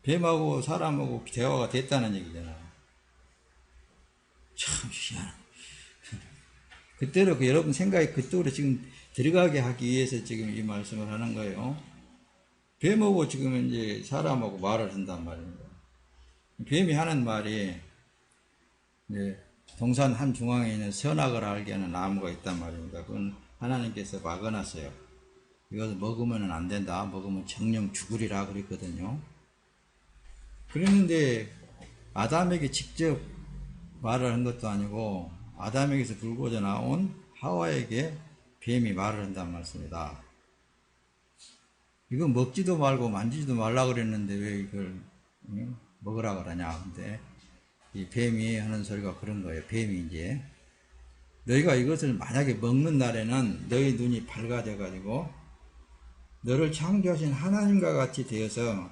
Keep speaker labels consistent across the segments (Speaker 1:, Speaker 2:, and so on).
Speaker 1: 뱀하고 사람하고 대화가 됐다는 얘기잖아요. 참 희한해. 그때로 여러분 생각이 그쪽으로 지금 들어가게 하기 위해서 지금 이 말씀을 하는 거예요. 뱀하고 지금 이제 사람하고 말을 한단 말입니다. 뱀이 하는 말이, 네, 동산 한 중앙에 있는 선악을 알게 하는 나무가 있단 말입니다. 그건 하나님께서 막아놨어요. 이것을 먹으면 안 된다. 먹으면 정령 죽으리라 그랬거든요. 그랬는데 아담에게 직접 말을 한 것도 아니고 아담에게서 불거져 나온 하와에게 뱀이 말을 한단 말씀이다. 이거 먹지도 말고 만지지도 말라 그랬는데 왜 이걸 먹으라 그러냐. 근데 이 뱀이 하는 소리가 그런 거예요. 뱀이 이제 너희가 이것을 만약에 먹는 날에는 너희 눈이 밝아져 가지고 너를 창조하신 하나님과 같이 되어서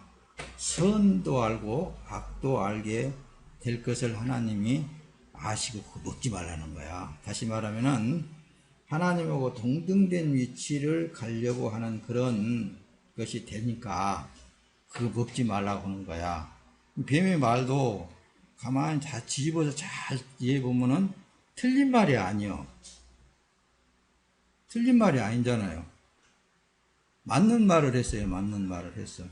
Speaker 1: 선도 알고 악도 알게 될 것을 하나님이 아시고 그거 먹지 말라는 거야. 다시 말하면은 하나님하고 동등된 위치를 가려고 하는 그런 것이 되니까 그거 먹지 말라고 하는 거야. 뱀의 말도 가만히 잘 뒤집어서 잘 이해해 보면은 틀린 말이 아니요. 틀린 말이 아니잖아요. 맞는 말을 했어요. 맞는 말을 했어.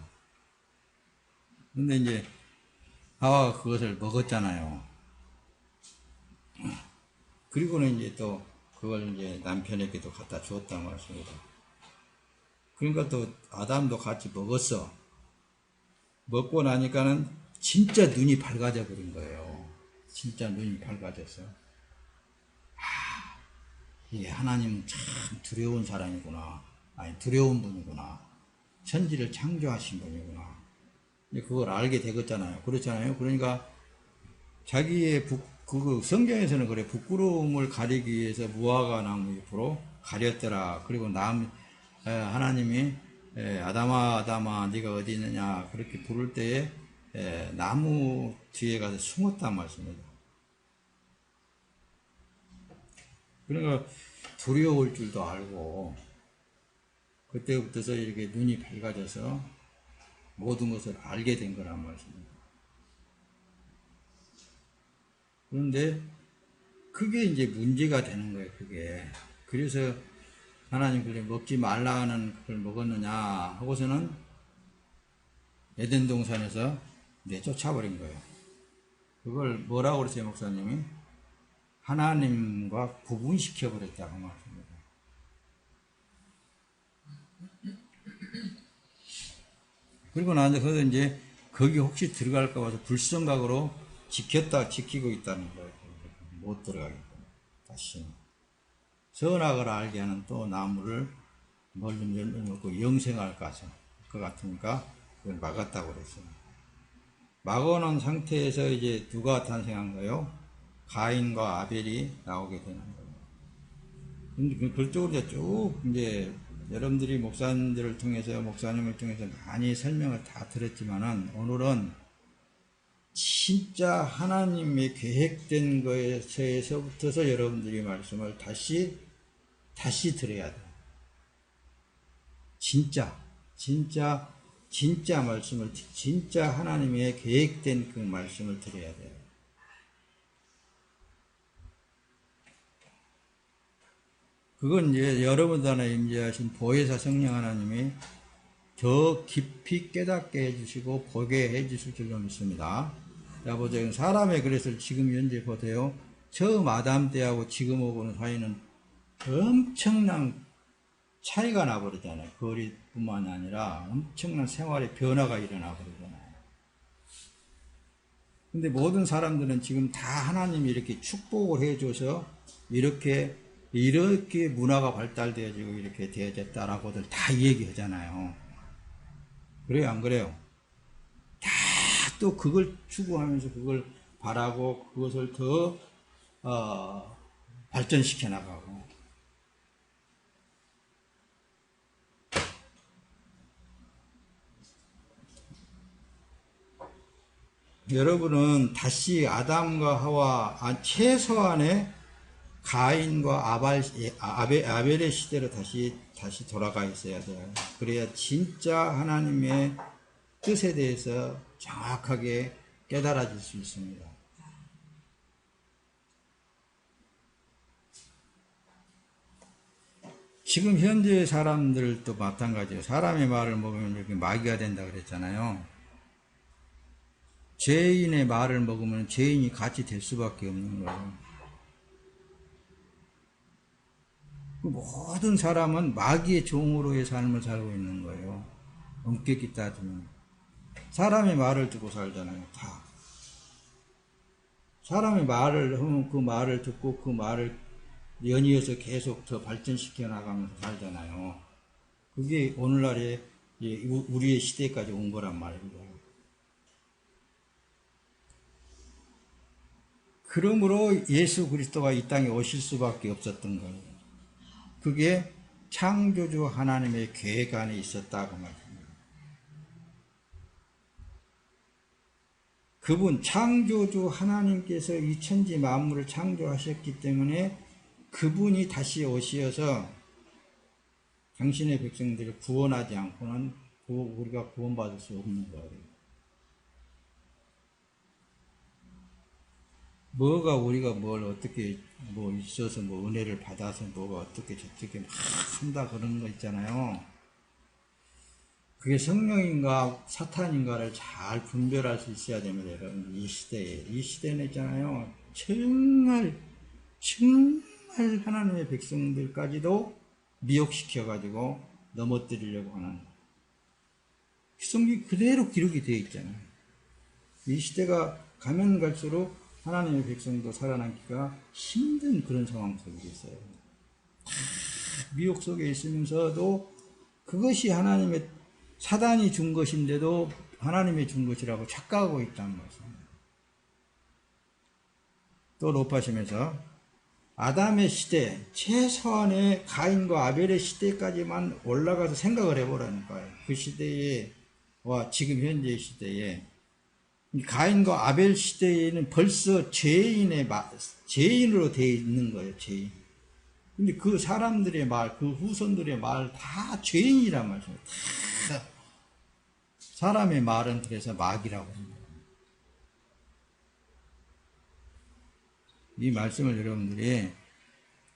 Speaker 1: 근데 이제 하와가 그것을 먹었잖아요. 그리고는 이제 또 그걸 이제 남편에게도 갖다 주었단 말씀이다. 그러니까 또 아담도 같이 먹었어. 먹고 나니까는 진짜 눈이 밝아져 버린 거예요. 진짜 눈이 밝아졌어. 이게 하나님은 참 두려운 사람이구나. 아니, 두려운 분이구나. 천지를 창조하신 분이구나. 그걸 알게 되겠잖아요. 그렇잖아요. 그러니까 자기의 그 성경에서는 그래, 부끄러움을 가리기 위해서 무화과 나무 잎으로 가렸더라. 그리고 하나님이 아담아 아담아 네가 어디 있느냐 그렇게 부를 때에 나무 뒤에 가서 숨었단 말씀입니다. 그러니까 두려울 줄도 알고 그때부터서 이렇게 눈이 밝아져서 모든 것을 알게 된 거란 말씀입니다. 그런데 그게 이제 문제가 되는 거예요. 그게. 그래서 하나님 그래 먹지 말라는 그걸 먹었느냐 하고서는 에덴 동산에서 내쫓아버린 거예요. 그걸 뭐라고 그랬어요, 목사님이? 하나님과 구분시켜버렸다고 말합니다. 그리고 나서 거기서 이제 거기 혹시 들어갈까 봐서 불성각으로 지키고 있다는 거예요. 못 들어가겠다. 다시. 선악을 알게 하는 또 나무를 멀리 열어놓고 영생할 것 같으니까 그걸 막았다고 그랬어요. 막아놓은 상태에서 이제 누가 탄생한 거예요? 가인과 아벨이 나오게 되는 거예요. 근데 그쪽으로 이제 여러분들이 목사님을 통해서 많이 설명을 다 들었지만은 오늘은 진짜 하나님의 계획된 것에서부터서 여러분들이 말씀을 다시 들어야 돼요. 진짜 말씀을, 진짜 하나님의 계획된 그 말씀을 들어야 돼요. 그건 이제 여러분 안에 임재하신 보혜사 성령 하나님이 더 깊이 깨닫게 해주시고 보게 해주실 줄로 믿습니다. 자, 보세요. 사람의 그래서 지금 현재 보세요. 처음 아담 때하고 지금하고는 사이는 엄청난 차이가 나버리잖아요. 거리뿐만 아니라 엄청난 생활의 변화가 일어나 버리잖아요. 근데 모든 사람들은 지금 다 하나님이 이렇게 축복을 해줘서 이렇게 문화가 발달되어지고 이렇게 되어졌다라고들 다 얘기하잖아요. 그래요, 안 그래요? 다 또 그걸 추구하면서 그걸 바라고 그것을 더 발전시켜 나가고. 여러분은 다시 아담과 하와, 최소한의 가인과 아벨의 시대로 다시 돌아가 있어야 돼요. 그래야 진짜 하나님의 뜻에 대해서 정확하게 깨달아질 수 있습니다. 지금 현재 사람들도 마찬가지예요. 사람의 말을 먹으면 이렇게 마귀가 된다 그랬잖아요. 죄인의 말을 먹으면 죄인이 같이 될 수밖에 없는 거예요. 모든 사람은 마귀의 종으로의 삶을 살고 있는 거예요. 엄격히 따지면. 사람의 말을 듣고 살잖아요. 다. 사람의 말을 하면 그 말을 듣고 그 말을 연이어서 계속 더 발전시켜 나가면서 살잖아요. 그게 오늘날의 우리의 시대까지 온 거란 말이에요. 그러므로 예수 그리스도가 이 땅에 오실 수밖에 없었던 거예요. 그게 창조주 하나님의 계획 안에 있었다고 말합니다. 그분 창조주 하나님께서 이 천지 만물을 창조하셨기 때문에 그분이 다시 오시어서 당신의 백성들을 구원하지 않고는 우리가 구원받을 수 없는 거예요. 뭐가 우리가 뭘 어떻게 뭐 있어서 뭐 은혜를 받아서 뭐가 어떻게 저렇게 막 한다 그런 거 있잖아요. 그게 성령인가 사탄인가를 잘 분별할 수 있어야 됩니다. 여러분 이 시대는 있잖아요. 정말 하나님의 백성들까지도 미혹시켜가지고 넘어뜨리려고 하는 성경이 그대로 기록이 되어 있잖아요. 이 시대가 가면 갈수록 하나님의 백성도 살아남기가 힘든 그런 상황 속에 있어요. 미혹 속에 있으면서도 그것이 하나님의 사단이 준 것인데도 하나님이 준 것이라고 착각하고 있다는 말씀입니다. 또 높아지면서 아담의 시대, 최소한의 가인과 아벨의 시대까지만 올라가서 생각을 해보라는 거예요. 그 시대와 지금 현재의 시대에 가인과 아벨 시대에는 벌써 죄인으로 되어 있는 거예요, 죄인. 근데 그 사람들의 말, 그 후손들의 말 다 죄인이란 말이에요. 다. 사람의 말은 그래서 마귀라고 합니다. 이 말씀을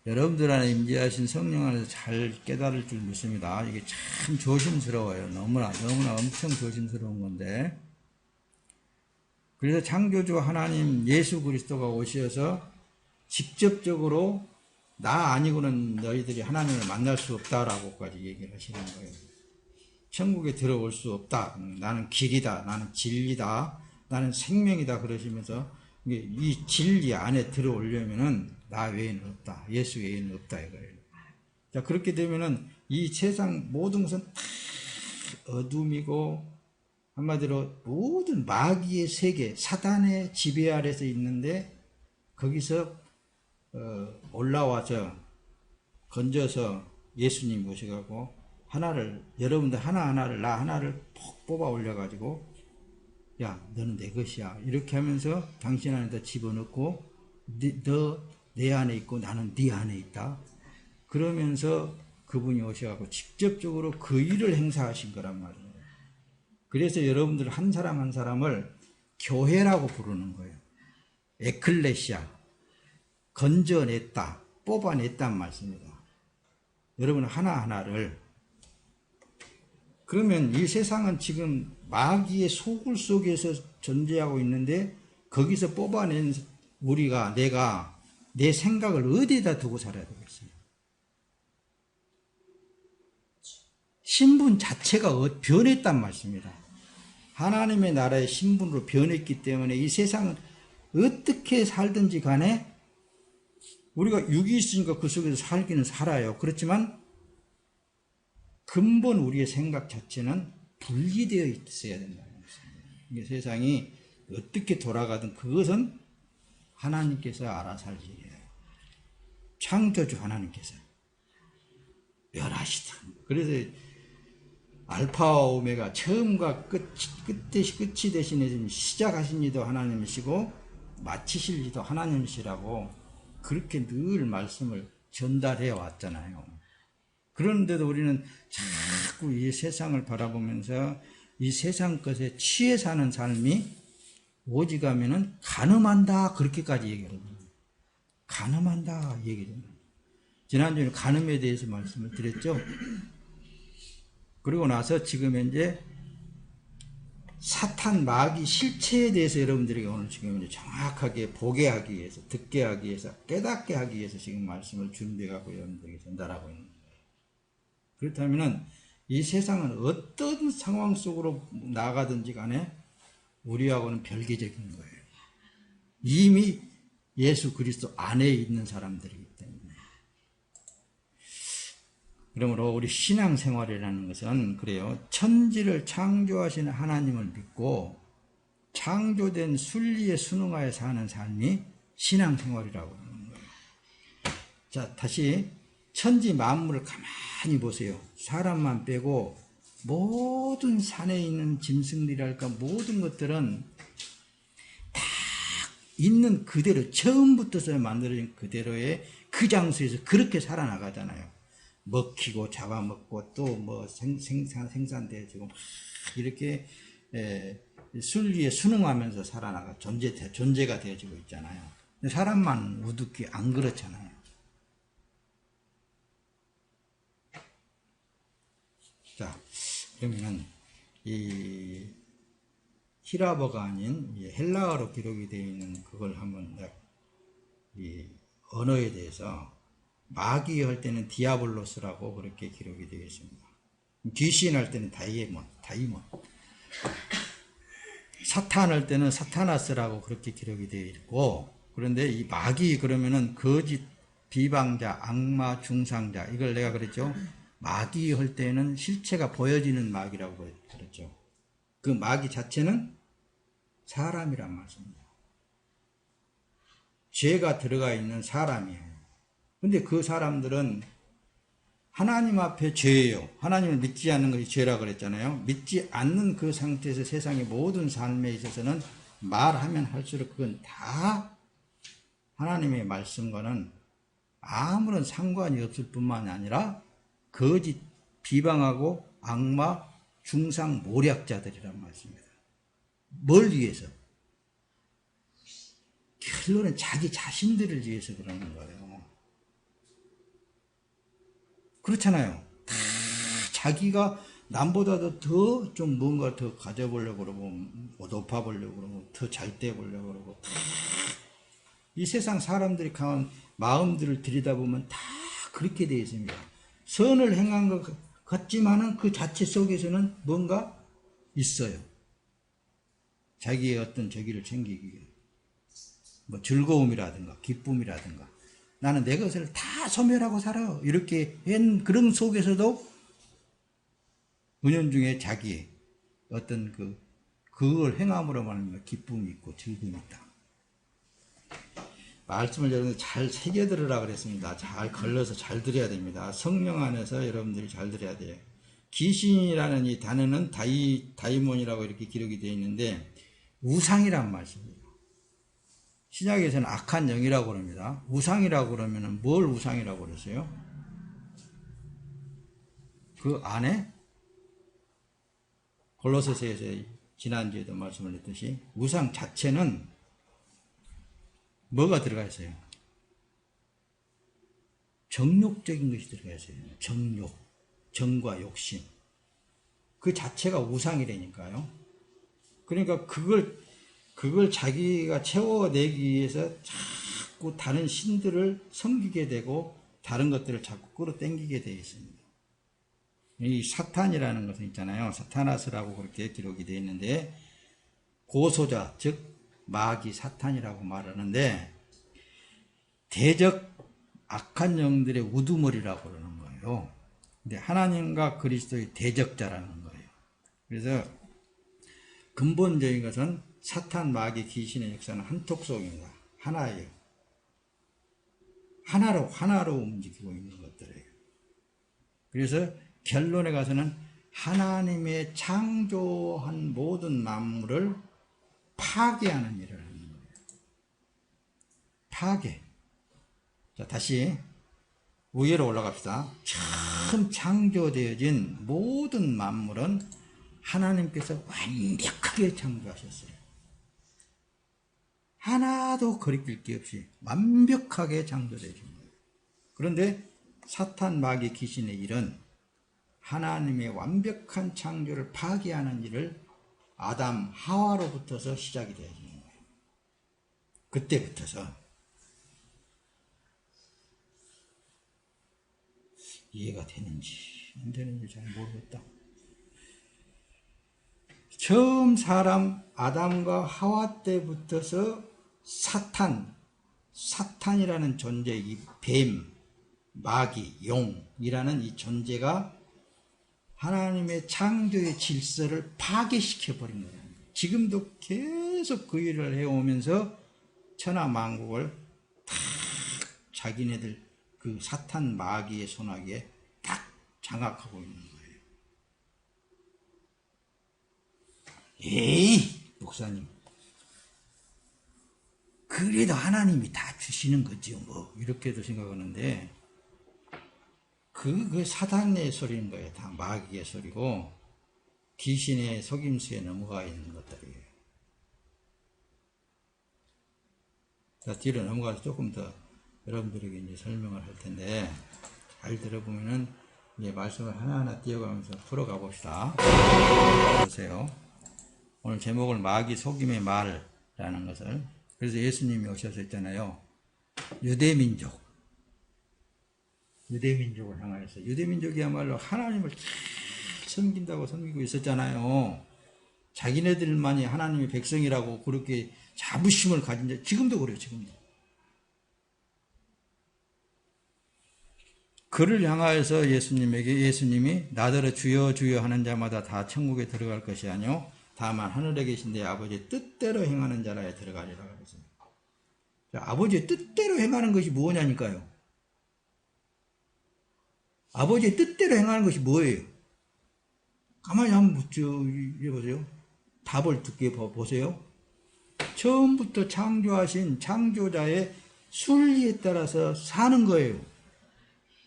Speaker 1: 여러분들 안에 임재하신 성령 안에서 잘 깨달을 줄 믿습니다. 이게 참 조심스러워요. 너무나 엄청 조심스러운 건데. 그래서 창조주 하나님 예수 그리스도가 오셔서 직접적으로 나 아니고는 너희들이 하나님을 만날 수 없다라고까지 얘기를 하시는 거예요. 천국에 들어올 수 없다. 나는 길이다. 나는 진리다. 나는 생명이다. 그러시면서 이 진리 안에 들어오려면은 나 외에는 없다. 예수 외에는 없다 이거예요. 자, 그렇게 되면은 이 세상 모든 것은 다 어둠이고 한마디로 모든 마귀의 세계, 사단의 지배 아래서 있는데 거기서 올라와서 건져서 예수님 모셔가고 여러분들 하나하나를 나 하나를 푹 뽑아 올려가지고 야 너는 내 것이야 이렇게 하면서 당신 안에다 집어넣고 너 내 안에 있고 나는 네 안에 있다. 그러면서 그분이 오셔가지고 직접적으로 그 일을 행사하신 거란 말이에요. 그래서 여러분들 한 사람 한 사람을 교회라고 부르는 거예요. 에클레시아, 건져냈다, 뽑아냈단 말씀입니다. 여러분 하나하나를. 그러면 이 세상은 지금 마귀의 소굴 속에서 존재하고 있는데 거기서 뽑아낸 우리가 내가 내 생각을 어디에다 두고 살아야 되겠어요? 신분 자체가 변했단 말씀입니다. 하나님의 나라의 신분으로 변했기 때문에 이 세상은 어떻게 살든지 간에 우리가 육이 있으니까 그 속에서 살기는 살아요. 그렇지만 근본 우리의 생각 자체는 분리되어 있어야 된다는 것입니다. 이게 세상이 어떻게 돌아가든 그것은 하나님께서 알아서 할 일이에요. 창조주 하나님께서 멸하시다. 그래서 알파와 오메가 처음과 끝이 대신에 시작하신 이도 하나님이시고 마치실 이도 하나님이시라고 그렇게 늘 말씀을 전달해 왔잖아요. 그런데도 우리는 자꾸 이 세상을 바라보면서 이 세상 것에 취해 사는 삶이 오직하면은 간음한다 그렇게까지 얘기를 합니다. 간음한다 얘기를 합니다. 지난주에 간음에 대해서 말씀을 드렸죠. 그리고 나서 지금 현재 사탄 마귀 실체에 대해서 여러분들에게 오늘 지금 이제 정확하게 보게 하기 위해서, 듣게 하기 위해서, 깨닫게 하기 위해서 지금 말씀을 준비하고 여러분들에게 전달하고 있는 거예요. 그렇다면은 이 세상은 어떤 상황 속으로 나가든지 간에 우리하고는 별개적인 거예요. 이미 예수 그리스도 안에 있는 사람들이기 때문에. 그러므로 우리 신앙생활이라는 것은 그래요. 천지를 창조하시는 하나님을 믿고 창조된 순리에 순응하여 사는 삶이 신앙생활이라고 하는 거예요. 자, 다시 천지 만물을 가만히 보세요. 사람만 빼고 모든 산에 있는 짐승들이랄까 모든 것들은 다 있는 그대로 처음부터 만들어진 그대로의 그 장소에서 그렇게 살아나가잖아요. 먹히고 잡아먹고 또 뭐 생산되어지고 이렇게 순리에 순응하면서 살아나가 존재가 되어지고 있잖아요. 근데 사람만 우습게 안 그렇잖아요. 자, 그러면 이 히라버가 아닌 헬라어로 기록이 되어 있는 그걸 한번 이 언어에 대해서 마귀 할 때는 디아블로스라고 그렇게 기록이 되어 있습니다. 귀신 할 때는 다이몬. 사탄 할 때는 사타나스라고 그렇게 기록이 되어 있고, 그런데 이 마귀 그러면은 거짓, 비방자, 악마, 중상자, 이걸 내가 그랬죠. 마귀 할 때는 실체가 보여지는 마귀라고 그랬죠. 그 마귀 자체는 사람이란 말씀입니다. 죄가 들어가 있는 사람이에요. 근데 그 사람들은 하나님 앞에 죄예요. 하나님을 믿지 않는 것이 죄라고 그랬잖아요. 믿지 않는 그 상태에서 세상의 모든 삶에 있어서는 말하면 할수록 그건 다 하나님의 말씀과는 아무런 상관이 없을 뿐만 아니라 거짓, 비방하고 악마, 중상, 모략자들이란 말씀입니다. 뭘 위해서? 결론은 자기 자신들을 위해서 그러는 거예요. 그렇잖아요. 다 자기가 남보다도 더 좀 뭔가 더 가져보려고 그러고, 뭐 높아보려고 그러고, 더 잘 돼보려고 그러고, 이 세상 사람들이 강한 마음들을 들여다보면 다 그렇게 되어 있습니다. 선을 행한 것 같지만은 그 자체 속에서는 뭔가 있어요. 자기의 어떤 저기를 챙기기 위해. 뭐 즐거움이라든가, 기쁨이라든가. 나는 내 것을 다 소멸하고 살아. 이렇게 한 그런 속에서도 은연중에 자기의 어떤 그걸 행함으로 말하면 기쁨이 있고 즐거움이 있다. 말씀을 여러분들 잘 새겨들으라 그랬습니다. 잘 걸러서 잘 들어야 됩니다. 성령 안에서 여러분들이 잘 들어야 돼요. 귀신이라는 이 단어는 다이몬이라고 이렇게 기록이 되어 있는데 우상이란 말씀입니다. 신약에서는 악한 영이라고 그럽니다. 우상이라고 그러면 뭘 우상이라고 그러세요? 그 안에 골로새서에서 지난주에도 말씀을 했듯이 우상 자체는 뭐가 들어가 있어요? 정욕적인 것이 들어가 있어요. 정욕, 정과 욕심. 그 자체가 우상이라니까요. 그러니까 그걸 자기가 채워내기 위해서 자꾸 다른 신들을 섬기게 되고 다른 것들을 자꾸 끌어당기게 되어 있습니다. 이 사탄이라는 것은 있잖아요. 사타나스라고 그렇게 기록이 되어 있는데 고소자, 즉 마귀 사탄이라고 말하는데 대적 악한 영들의 우두머리라고 그러는 거예요. 근데 하나님과 그리스도의 대적자라는 거예요. 그래서 근본적인 것은 사탄, 마귀, 귀신의 역사는 한톡속입니다. 하나예요. 하나로 움직이고 있는 것들이에요. 그래서 결론에 가서는 하나님의 창조한 모든 만물을 파괴하는 일을 하는 거예요. 파괴. 자, 다시 위로 올라갑시다. 처음 창조되어진 모든 만물은 하나님께서 완벽하게 창조하셨어요. 하나도 거리낄 게 없이 완벽하게 창조되어 준 거예요. 그런데 사탄, 마귀, 귀신의 일은 하나님의 완벽한 창조를 파괴하는 일을 아담, 하와로부터서 시작이 되어지는 거예요. 그때부터서. 이해가 되는지 안 되는지 잘 모르겠다. 처음 사람 아담과 하와 때부터서 사탄이라는 존재, 이 뱀, 마귀, 용이라는 이 존재가 하나님의 창조의 질서를 파괴시켜버린 거예요. 지금도 계속 그 일을 해오면서 천하만국을 다 자기네들 그 사탄 마귀의 손아귀에 딱 장악하고 있는 거예요. 에이, 목사님. 그래도 하나님이 다 주시는 거죠, 뭐. 이렇게도 생각하는데, 그 사탄의 소리인 거예요. 다 마귀의 소리고, 귀신의 속임수에 넘어가 있는 것들이에요. 자, 뒤로 넘어가서 조금 더 여러분들에게 이제 설명을 할 텐데, 잘 들어보면은, 이제 말씀을 하나하나 띄어가면서 풀어가 봅시다. 보세요. 오늘 제목을 마귀 속임의 말이라는 것을. 그래서 예수님이 오셔서 했잖아요. 유대민족을 향하여서. 유대민족이야말로 하나님을 잘 섬긴다고 섬기고 있었잖아요. 자기네들만이 하나님의 백성이라고 그렇게 자부심을 가진 자, 지금도 그래요, 지금도. 그를 향하여서 예수님이 나더러 주여 주여 하는 자마다 다 천국에 들어갈 것이 아니요 다만 하늘에 계신 내 아버지의 뜻대로 행하는 자라에 들어가리라 그랬어요. 아버지의 뜻대로 행하는 것이 뭐냐니까요. 아버지의 뜻대로 행하는 것이 뭐예요? 가만히 한번 보세요. 답을 듣게 보세요. 처음부터 창조하신 창조자의 순리에 따라서 사는 거예요.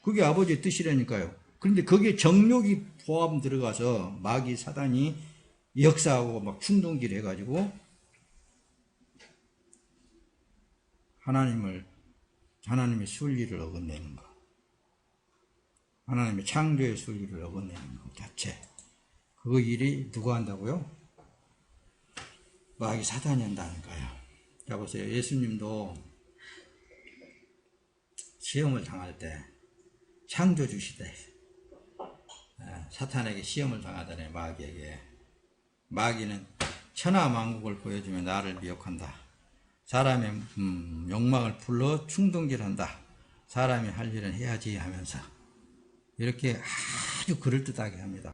Speaker 1: 그게 아버지의 뜻이라니까요. 그런데 거기에 정욕이 포함 들어가서 마귀 사단이 역사하고 막 충동질 해가지고 하나님의 순리를 어긋내는 거. 하나님의 창조의 순리를 어긋내는 것 자체. 그 일이 누가 한다고요? 마귀 사단이 한다니까요. 자, 보세요. 예수님도 시험을 당할 때 창조주 시대 사탄에게 시험을 당하다네. 마귀에게. 마귀는 천하만국을 보여주며 나를 미혹한다. 사람의 욕망을 불러 충동질한다. 사람이 할 일은 해야지 하면서 이렇게 아주 그럴듯하게 합니다.